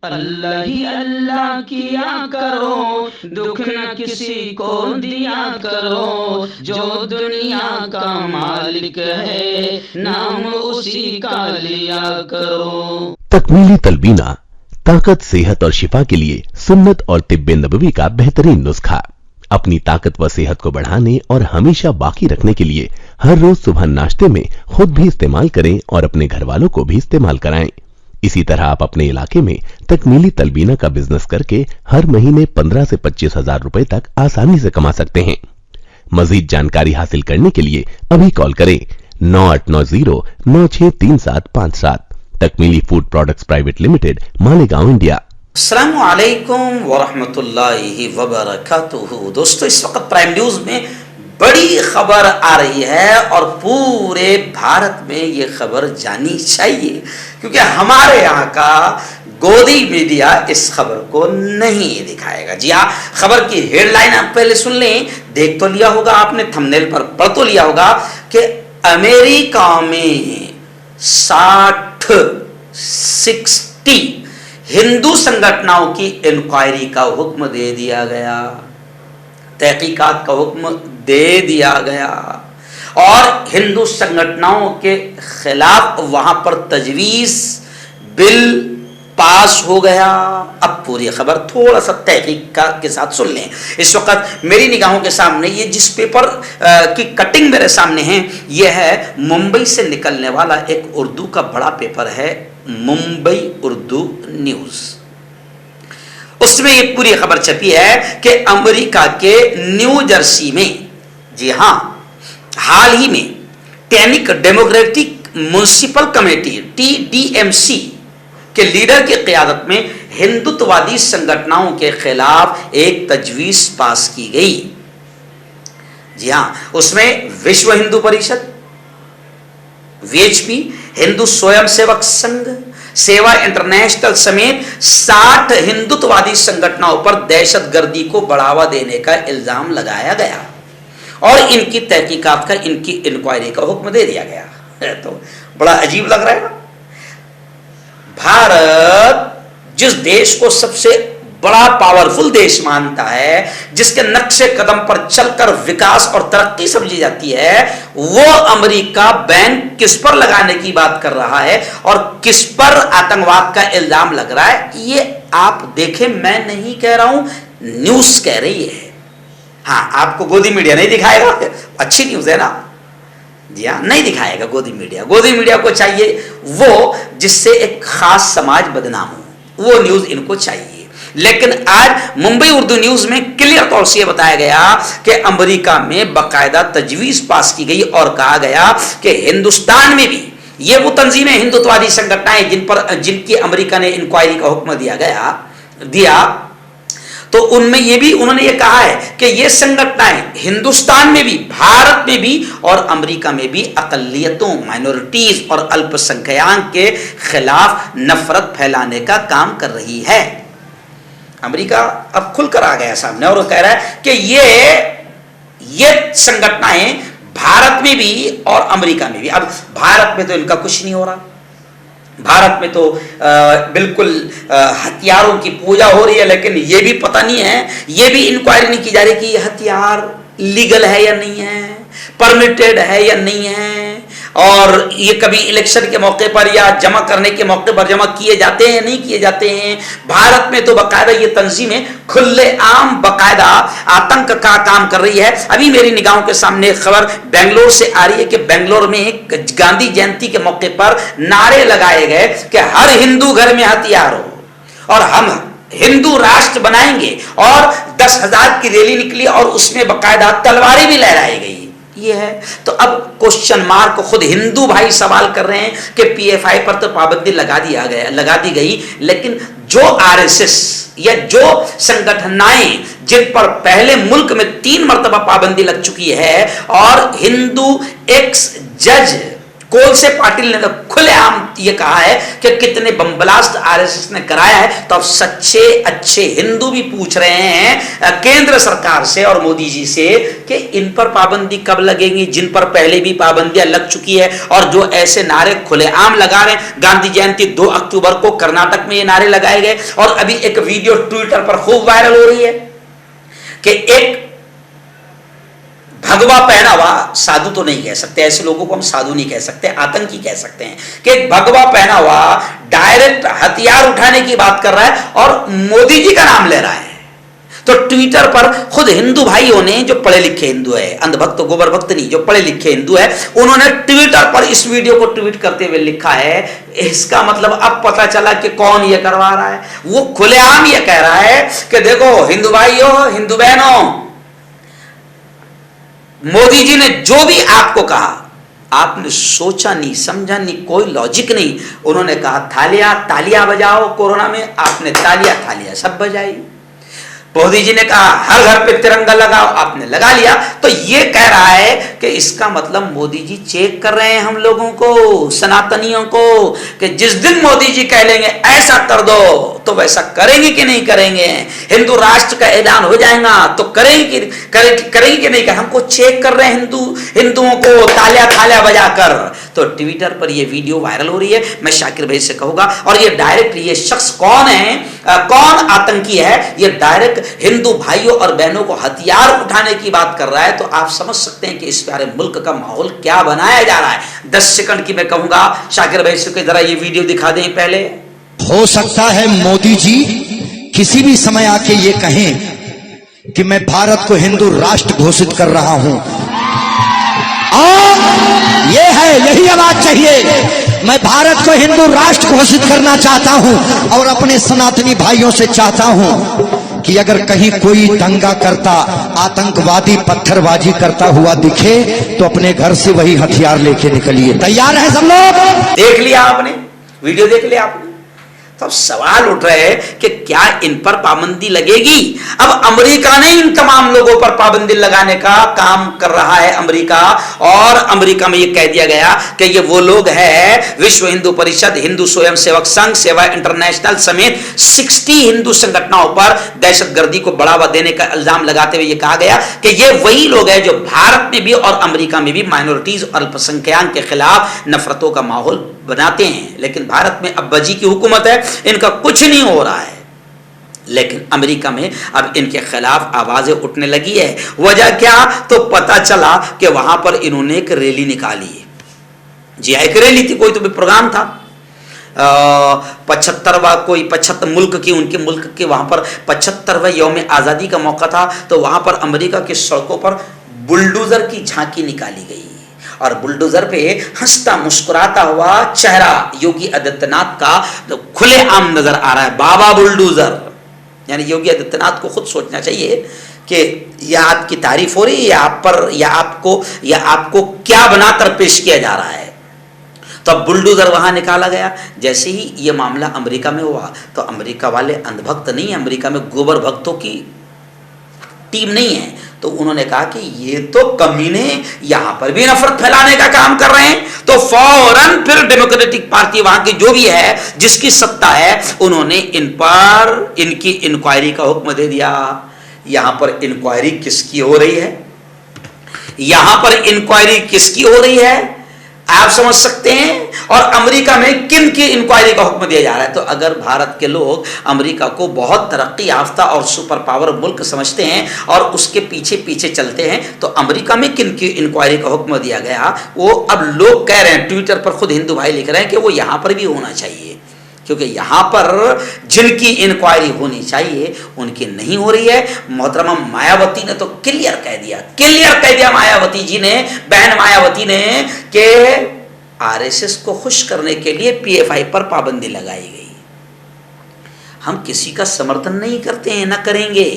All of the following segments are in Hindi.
अल्लाह ही अल्लाह किया करो, दुख न किसी को दिया करो, जो दुनिया का मालिक है नाम उसी का लिया करो। तकमीली तलबीना, ताकत, सेहत और शिफा के लिए सुन्नत और तिब्बे नबवी का बेहतरीन नुस्खा। अपनी ताकत व सेहत को बढ़ाने और हमेशा बाकी रखने के लिए हर रोज सुबह नाश्ते में खुद भी इस्तेमाल करें और अपने घर वालों को भी इस्तेमाल कराएं। इसी तरह आप अपने इलाके में तकमीली तलबीना का बिजनेस करके हर महीने 15 से 25 हजार रुपए तक आसानी से कमा सकते हैं। मजीद जानकारी हासिल करने के लिए अभी कॉल करें 9890963757। Takmeeli food products private limited, Malegaon, India. अस्सलामु अलैकुम वरहमतुल्लाहि वबरकातुहू। दोस्तों, इस वक्त प्राइम न्यूज में बड़ी खबर आ रही है और पूरे भारत में ये खबर जानी चाहिए, क्योंकि हमारे यहाँ का गोदी मीडिया इस खबर को नहीं दिखाएगा। जी हाँ, खबर की हेडलाइन आप पहले सुन लें। देख तो लिया होगा आपने, थंबनेल पर पढ़ तो लिया होगा कि अमेरिका में 60 हिंदू संगठनों की इंक्वायरी का हुक्म दे दिया गया, तहकीकात का हुक्म दे दिया गया और हिंदू संगठनों के खिलाफ वहां पर तजवीज बिल पास हो गया। अब पूरी खबर थोड़ा सा तहकीक के साथ सुन लें। इस वक्त मेरी निगाहों के सामने ये जिस पेपर की कटिंग मेरे सामने है, यह है मुंबई से निकलने वाला एक उर्दू का बड़ा पेपर है, मुंबई उर्दू न्यूज। उसमें ये पूरी खबर छपी है कि अमेरिका के न्यू जर्सी में, जी हां, हाल ही में tannic democratic municipal committee TDMC के लीडर की क़यादत में हिंदुत्ववादी संगठनों के खिलाफ एक तजवीज पास की गई। जी हां, उसमें विश्व हिंदू परिषद, VHP, हिंदू स्वयंसेवक संघ, सेवा इंटरनेशनल समेत 60 हिंदुत्ववादी संगठनों पर दहशतगर्दी को बढ़ावा देने का इल्जाम लगाया गया और इनकी तहकीकात का, इनकी इंक्वायरी का हुक्म दे दिया गया। तो बड़ा अजीब लग रहा है ना। भारत जिस देश को सबसे बड़ा पावरफुल देश मानता है, जिसके नक्शे कदम पर चलकर विकास और तरक्की समझी जाती है, वो अमेरिका बैंक किस पर लगाने की बात कर रहा है और किस पर आतंकवाद का इल्जाम लग रहा है, ये आप देखें। मैं नहीं कह रहा हूं, न्यूज कह रही है। हाँ, आपको गोदी मीडिया नहीं दिखाएगा, अच्छी न्यूज है ना। जी हाँ, नहीं दिखाएगा गोदी मीडिया। गोदी मीडिया को चाहिए वो जिससे एक खास समाज बदनाम हो, वो न्यूज इनको चाहिए। लेकिन आज मुंबई उर्दू न्यूज में क्लियर तौर से बताया गया कि अमेरिका में बाकायदा तजवीज पास की गई और कहा गया कि हिंदुस्तान में भी ये वो तंजीमें, हिंदुत्ववादी संगठनें जिनकी अमेरिका ने इंक्वायरी का हुक्म दिया, तो उनमें ये भी उन्होंने ये कहा है कि ये संगठनें हिंदुस्तान में भी, भारत में भी और अमेरिका में भी अकलियतों, माइनॉरिटीज और अल्पसंख्यक के खिलाफ नफरत फैलाने का काम कर रही है। अमेरिका अब खुलकर आ गया सामने और वो कह रहा है कि ये संगठनें भारत में भी और अमेरिका में भी। अब भारत में तो इनका कुछ नहीं हो रहा। भारत में तो बिल्कुल हथियारों की पूजा हो रही है, लेकिन ये भी पता नहीं है, ये भी इंक्वायरी नहीं की जा रही कि ये हथियार लीगल है या नहीं है, परमिटेड है या नहीं है, और ये कभी इलेक्शन के मौके पर या जमा करने के मौके पर जमा किए जाते हैं, नहीं किए जाते हैं। भारत में तो बाकायदा ये तंजीमें खुलेआम बाकायदा आतंक का काम कर रही है। अभी मेरी निगाहों के सामने खबर बेंगलोर से आ रही है कि बेंगलोर में एक गांधी जयंती के मौके पर नारे लगाए गए कि हर हिंदू घर में हथियार हो और हम हिंदू राष्ट्र बनाएंगे, और 10,000 की रैली निकली और उसमें बाकायदा तलवारें भी लहराई गई। ये है तो अब क्वेश्चन मार्क खुद हिंदू भाई सवाल कर रहे हैं कि PFI पर तो पाबंदी लगा दी गई, लेकिन जो RSS या जो संगठनाएं जिन पर पहले मुल्क में 3 मरतबा पाबंदी लग चुकी है और हिंदू एक्स जज कोलसे पाटिल ने तो खुलेआम ये कहा है कि कितने बम ब्लास्ट आरएसएस ने कराया है। तो अब सच्चे अच्छे हिंदू भी पूछ रहे हैं केंद्र सरकार से और मोदी जी से कि इन पर पाबंदी कब लगेगी, जिन पर पहले भी पाबंदियां लग चुकी है और जो ऐसे नारे खुलेआम लगा रहे हैं। गांधी जयंती 2 अक्टूबर को कर्नाटक में ये नारे लगाए गए और अभी एक वीडियो ट्विटर पर खूब वायरल हो रही है कि एक भगवा पहना हुआ, साधु तो नहीं कह सकते, ऐसे लोगों को हम साधु नहीं कह सकते, आतंकी कह सकते हैं, कि एक भगवा पहना हुआ डायरेक्ट हथियार उठाने की बात कर रहा है और मोदी जी का नाम ले रहा है। तो ट्विटर पर खुद हिंदू भाइयों ने, जो पढ़े लिखे हिंदू है, अंधभक्त गोबर भक्त नहीं, जो पढ़े लिखे हिंदू है, उन्होंने ट्विटर पर इस वीडियो को ट्वीट करते हुए लिखा है, इसका मतलब अब पता चला कि कौन ये करवा रहा है। वो खुलेआम ये कह रहा है कि देखो हिंदू भाइयों, हिंदू बहनों, मोदी जी ने जो भी आपको कहा, आपने सोचा नहीं, समझा नहीं, कोई लॉजिक नहीं। उन्होंने कहा तालियां बजाओ कोरोना में, आपने तालियां सब बजाई। मोदी जी ने कहा हर घर पे तिरंगा लगाओ, आपने लगा लिया। तो ये कह रहा है कि इसका मतलब मोदी जी चेक कर रहे हैं हम लोगों को, सनातनियों को, कि जिस दिन मोदी जी कह लेंगे ऐसा कर दो तो वैसा करेंगे कि नहीं करेंगे, हिंदू राष्ट्र का ऐलान हो जाएगा तो करेंगे कि नहीं। हमको चेक कर रहे हैं हिंदुओं को तालियां बजाकर। तो ट्विटर पर यह वीडियो वायरल हो रही है। मैं शाकिर भाई से कहूंगा, और ये डायरेक्ट ये शख्स कौन है, कौन आतंकी है, ये डायरेक्ट हिंदू भाइयों और बहनों को हथियार उठाने की बात कर रहा है। तो आप समझ सकते हैं कि इस प्यारे मुल्क का माहौल क्या बनाया जा रहा है। 10 सेकंड की मैं कहूंगा शाकिर भाई से, जरा ये वीडियो दिखा दें पहले। हो सकता है मोदी जी किसी भी समय आके ये कहें कि मैं भारत को हिंदू राष्ट्र घोषित कर रहा हूं, और ये है, यही आवाज चाहिए। मैं भारत को हिंदू राष्ट्र घोषित करना चाहता हूं और अपने सनातनी भाइयों से चाहता हूं कि अगर कहीं कोई दंगा करता, आतंकवादी पत्थरबाजी करता हुआ दिखे तो अपने घर से वही हथियार लेके निकलिए। तैयार है सब लोग? देख लिया आपने, वीडियो देख लिया आपने। तो अब सवाल उठ रहे हैं कि क्या इन पर पाबंदी लगेगी। अब अमेरिका ने इन तमाम लोगों पर पाबंदी लगाने का काम कर रहा है अमेरिका, और अमेरिका में यह कह दिया गया कि ये वो लोग हैं, विश्व हिंदू परिषद, हिंदू स्वयं सेवक संघ, सेवा इंटरनेशनल समेत 60 हिंदू संगठनों पर दहशतगर्दी को बढ़ावा देने का इल्जाम लगाते हुए यह कहा गया कि ये वही लोग हैं जो भारत में भी और अमेरिका में भी माइनॉरिटीज और अल्पसंख्यक के खिलाफ नफरतों का माहौल बनाते हैं। लेकिन भारत में अब्बाजी की हुकूमत है, इनका कुछ नहीं हो रहा है। लेकिन अमेरिका में अब इनके खिलाफ आवाजें उठने लगी है। वजह क्या? तो पता चला कि वहां पर इन्होंने एक रैली निकाली है। जी एक रैली थी, कोई तो भी प्रोग्राम था, 75 मुल्क की, उनके मुल्क के वहां पर 75वें यौम आज़ादी का मौका था। तो वहां पर अमेरिका की सड़कों पर बुलडोजर की झांकी निकाली गई और बुलडोजर पे हंसता मुस्कुराता हुआ चेहरा योगी आदित्यनाथ का खुलेआम नजर आ रहा है। बाबा बुलडोजर, यानी योगी आदित्यनाथ को खुद सोचना चाहिए कि यह आपकी तारीफ हो रही है या आप पर, या आपको क्या बनाकर पेश किया जा रहा है। तो अब बुलडोजर वहां निकाला गया। जैसे ही यह मामला अमेरिका में हुआ तो अमेरिका वाले अंधभक्त नहीं है, अमेरिका में गोबर भक्तों की टीम नहीं है, तो उन्होंने कहा कि ये तो कमीने यहां पर भी नफरत फैलाने का काम कर रहे हैं। तो फौरन फिर डेमोक्रेटिक पार्टी वहां की जो भी है, जिसकी सत्ता है, उन्होंने इन पर इनकी इंक्वायरी का हुक्म दे दिया। यहां पर इंक्वायरी किसकी हो रही है? यहां पर इंक्वायरी किसकी हो रही है आप समझ सकते हैं। और अमेरिका में किन की इंक्वायरी का हुक्म दिया जा रहा है। तो अगर भारत के लोग अमेरिका को बहुत तरक्की याफ्ता और सुपर पावर मुल्क समझते हैं और उसके पीछे पीछे चलते हैं, तो अमेरिका में किन की इंक्वायरी का हुक्म दिया गया, वो अब लोग कह रहे हैं, ट्विटर पर खुद हिंदू भाई लिख रहे हैं कि वो यहां पर भी होना चाहिए, क्योंकि यहां पर जिनकी इंक्वायरी होनी चाहिए उनकी नहीं हो रही है। मोहतरमा मायावती ने तो क्लियर कह दिया मायावती जी ने, बहन मायावती ने, कि आरएसएस को खुश करने के लिए पीएफआई पर पाबंदी लगाई गई। हम किसी का समर्थन नहीं करते हैं, ना करेंगे,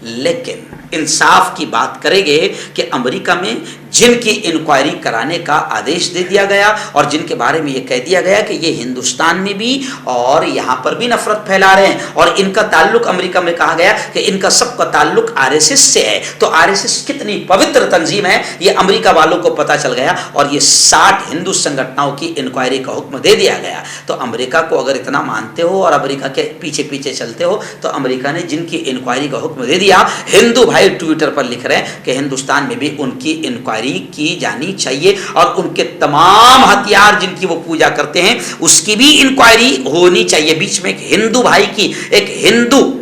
लेकिन इंसाफ की बात करेंगे कि अमेरिका में जिनकी इंक्वायरी कराने का आदेश दे दिया गया और जिनके बारे में यह कह दिया गया कि ये हिंदुस्तान में भी और यहां पर भी नफरत फैला रहे हैं और इनका ताल्लुक, अमेरिका में कहा गया कि इनका सबका ताल्लुक आरएसएस से है। तो आरएसएस कितनी पवित्र तंजीम है ये अमेरिका वालों को पता चल गया और ये 60 हिंदू संगठनों की इंक्वायरी का हुक्म दे दिया गया। तो अमेरिका को अगर इतना मानते हो और अमेरिका के पीछे पीछे चलते हो तो अमेरिका ने जिनकी इंक्वायरी का हुक्म दे दिया, हिंदू भाई ट्विटर पर लिख रहे हैं कि हिंदुस्तान में भी उनकी इंक्वायरी की जानी चाहिए और उनके तमाम हथियार जिनकी वो पूजा करते हैं उसकी भी इंक्वायरी होनी चाहिए। बीच में एक हिंदू भाई की, एक हिंदू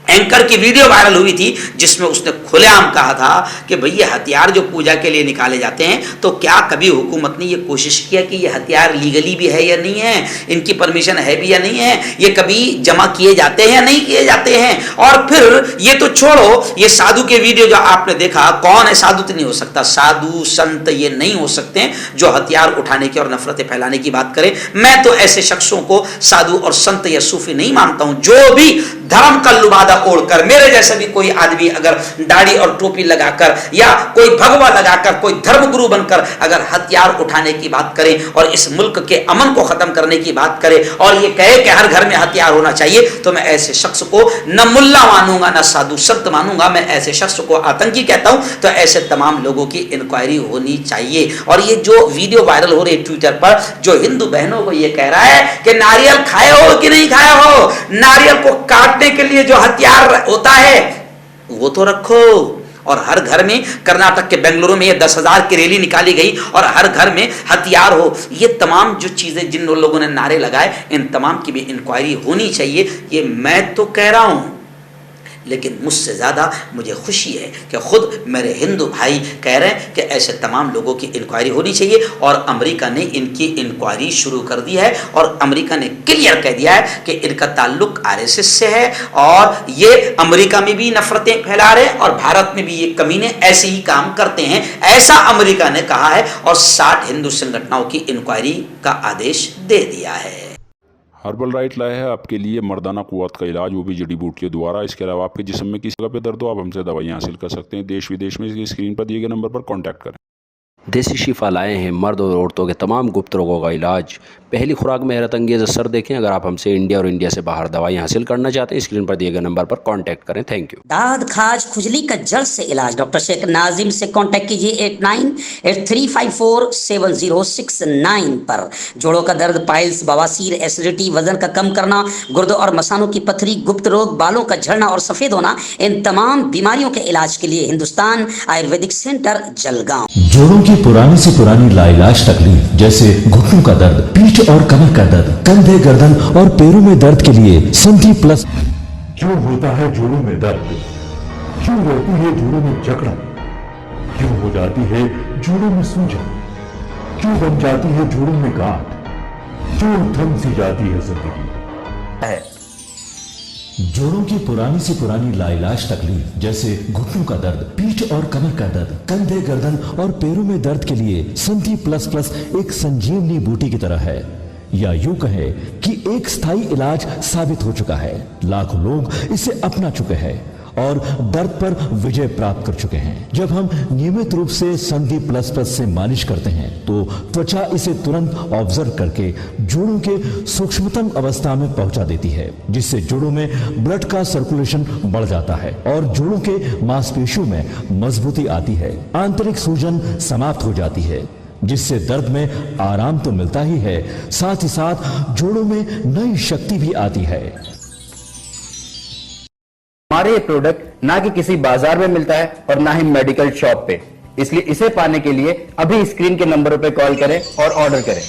एंकर की वीडियो वायरल हुई थी जिसमें उसने खुलेआम कहा था कि भाई ये हथियार जो पूजा के लिए निकाले जाते हैं तो क्या कभी हुकूमत ने ये कोशिश किया कि ये हथियार लीगली भी है या नहीं है, इनकी परमिशन है भी या नहीं है, ये कभी जमा किए जाते हैं या नहीं किए जाते हैं। और फिर ये तो छोड़ो, ये साधु के वीडियो जो आपने देखा, कौन है साधु तो नहीं हो सकता, साधु संत ये नहीं हो सकते जो हथियार उठाने की और नफरतें फैलाने की बात करें। मैं तो ऐसे शख्सों को साधु और संत या सूफी नहीं मानता हूं। जो भी धर्म का लुबादा ओढ़कर, मेरे जैसा भी कोई आदमी अगर दाढ़ी और टोपी लगाकर या कोई भगवा लगाकर, कोई धर्मगुरु बनकर अगर हथियार उठाने की बात करे और इस मुल्क के अमन को खत्म करने की बात करे और ये कहे कि हर घर में हथियार होना चाहिए, तो मैं ऐसे शख्स को न मुल्ला मानूंगा न साधु संत मानूंगा, मैं ऐसे शख्स को आतंकी कहता हूं। तो ऐसे तमाम लोगों की इंक्वायरी होनी चाहिए। और ये जो वीडियो वायरल हो रही है ट्विटर पर, जो हिंदू बहनों को ये कह रहा है कि नारियल खाए हो कि नहीं खाए हो, नारियल को काटने के लिए जो हथियार होता है वो तो रखो। और हर घर में, कर्नाटक के बेंगलुरु में ये 10,000 की रैली निकाली गई और हर घर में हथियार हो। ये तमाम जो चीजें जिन लोगों ने नारे लगाए, इन तमाम की भी इंक्वायरी होनी चाहिए। ये मैं तो कह रहा हूं, लेकिन मुझसे ज़्यादा मुझे खुशी है कि खुद मेरे हिंदू भाई कह रहे हैं कि ऐसे तमाम लोगों की इंक्वायरी होनी चाहिए। और अमेरिका ने इनकी इंक्वायरी शुरू कर दी है और अमेरिका ने क्लियर कह दिया है कि इनका ताल्लुक आरएसएस से है और ये अमेरिका में भी नफरतें फैला रहे हैं और भारत में भी ये कमीने ऐसे ही काम करते हैं, ऐसा अमेरिका ने कहा है और 60 हिंदू संगठनों की इंक्वायरी का आदेश दे दिया है। हर्बल राइट लाया है आपके लिए मर्दाना कुव्वत का इलाज, वो भी जड़ी बूटियों द्वारा। इसके अलावा आपके जिस्म में किसी जगह पे दर्द हो, आप हमसे दवाइयाँ हासिल कर सकते हैं। देश विदेश में स्क्रीन पर दिए गए नंबर पर कॉन्टैक्ट करें। देसी शिफा लाए हैं मर्द और औरतों के तमाम गुप्त रोगों का इलाज। पहली खुराक में हैरत अंगेज़ असर देखें। अगर आप हमसे इंडिया और इंडिया से बाहर दवाई हासिल करना चाहते हैं, स्क्रीन पर दिए गए नंबर पर कांटेक्ट करें। Thank you. दाद, खाज, खुजली का जड़ से इलाज डॉक्टर शेख नाजिम से कांटेक्ट कीजिए 8983547069 पर। जोड़ों का दर्द, पाइल्स, बवासीर, एसिडिटी, वजन का कम करना, गुर्दों और मसानों की पथरी, गुप्त रोग, बालों का झड़ना और सफेद होना, इन तमाम बीमारियों के इलाज के लिए हिंदुस्तान आयुर्वेदिक सेंटर जलगांव। जोड़ों की पुरानी से पुरानी लाइलाज तकलीफ जैसे घुटनों का दर्द, पीठ और कमर का दर्द, कंधे, गर्दन और पैरों में दर्द के लिए संधि प्लस। क्यों होता है जोड़ों में दर्द? क्यों रहती है जोड़ों में जकड़न? क्यों हो जाती है जोड़ों में सूजन? क्यों बन जाती है जोड़ों में गांठ? क्यों थम सी जाती है जिंदगी? जोड़ों की पुरानी से पुरानी लाइलाज तकलीफ जैसे घुटनों का दर्द, पीठ और कमर का दर्द, कंधे, गर्दन और पैरों में दर्द के लिए संधि प्लस प्लस एक संजीवनी बूटी की तरह है, या यूं कहे कि एक स्थायी इलाज साबित हो चुका है। लाखों लोग इसे अपना चुके हैं और दर्द पर विजय प्राप्त कर चुके हैं। जब हम नियमित रूप से संधि प्लस प्लस से मालिश करते हैं तो त्वचा इसे तुरंत ऑब्जर्व करके जोड़ों के सूक्ष्मतम अवस्था में पहुंचा देती है, जिससे जोड़ों में ब्लड का सर्कुलेशन बढ़ जाता है और जोड़ों के मांसपेशियों में मजबूती आती है। आंतरिक सूजन समाप्त हो जाती है, जिससे दर्द में आराम तो मिलता ही है, साथ ही साथ जोड़ों में नई शक्ति भी आती है। हमारे ये प्रोडक्ट ना कि किसी बाजार में मिलता है और ना ही मेडिकल शॉप पे, इसलिए इसे पाने के लिए अभी स्क्रीन के नंबरों पे कॉल करें और ऑर्डर करें।